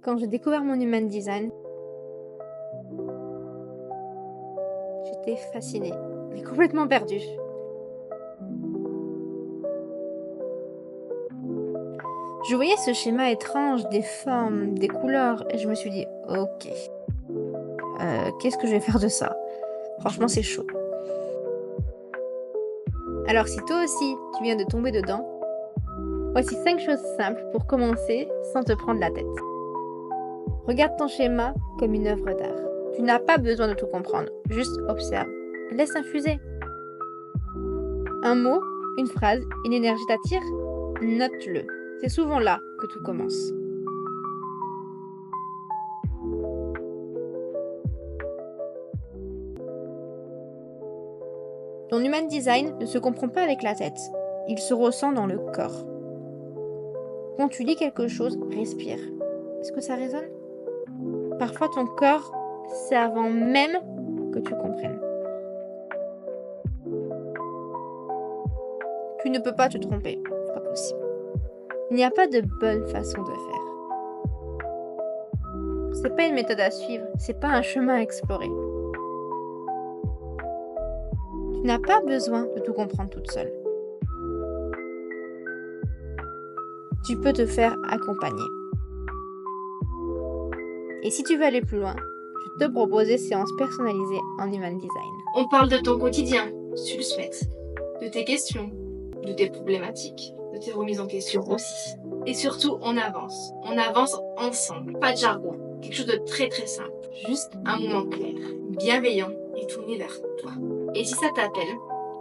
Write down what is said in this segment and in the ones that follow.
Quand j'ai découvert mon Human Design, j'étais fascinée, mais complètement perdue. Je voyais ce schéma étrange, des formes, des couleurs, et je me suis dit, ok, qu'est-ce que je vais faire de ça? Franchement, c'est chaud. Alors si toi aussi, tu viens de tomber dedans, voici 5 choses simples pour commencer sans te prendre la tête. Regarde ton schéma comme une œuvre d'art. Tu n'as pas besoin de tout comprendre, juste observe. Laisse infuser. Un mot, une phrase, une énergie t'attire? Note-le. C'est souvent là que tout commence. Ton Human Design ne se comprend pas avec la tête. Il se ressent dans le corps. Quand tu lis quelque chose, respire. Est-ce que ça résonne? Parfois, ton corps, c'est avant même que tu comprennes. Tu ne peux pas te tromper. C'est pas possible. Il n'y a pas de bonne façon de faire. C'est pas une méthode à suivre. C'est pas un chemin à explorer. Tu n'as pas besoin de tout comprendre toute seule. Tu peux te faire accompagner. Et si tu veux aller plus loin, je te propose des séances personnalisées en Human Design. On parle de ton quotidien, si tu le souhaites, de tes questions, de tes problématiques, de tes remises en question aussi. Et surtout, on avance ensemble, pas de jargon, quelque chose de très très simple, juste un moment clair, bienveillant et tourné vers toi. Et si ça t'appelle,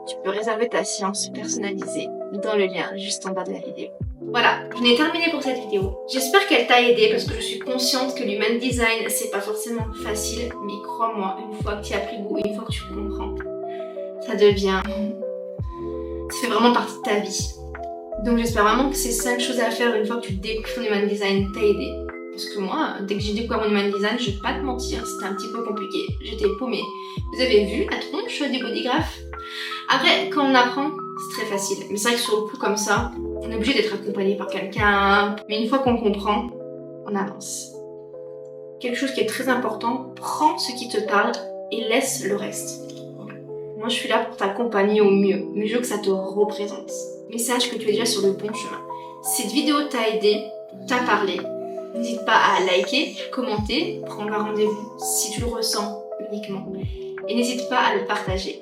tu peux réserver ta séance personnalisée dans le lien juste en bas de la vidéo. Voilà, je n'ai terminé pour cette vidéo. J'espère qu'elle t'a aidé parce que je suis consciente que l'Human Design, c'est pas forcément facile, mais crois-moi, une fois que tu as pris goût, une fois que tu comprends, ça devient... ça fait vraiment partie de ta vie. Donc j'espère vraiment que ces 5 choses à faire une fois que tu découvres ton Human Design t'a aidé. Parce que moi, dès que j'ai découvert mon Human Design, je vais pas te mentir, c'était un petit peu compliqué. J'étais paumée. Vous avez vu la tronche du bodygraph? Après, quand on apprend, c'est très facile. Mais c'est vrai que sur le coup comme ça, on est obligé d'être accompagné par quelqu'un. Mais une fois qu'on comprend, on avance. Quelque chose qui est très important, prends ce qui te parle et laisse le reste. Moi, je suis là pour t'accompagner au mieux, mais je veux que ça te représente. Mais sache que tu es déjà sur le bon chemin. Cette vidéo t'a aidé, t'a parlé. N'hésite pas à liker, commenter, prendre un rendez-vous si tu le ressens uniquement. Et n'hésite pas à le partager.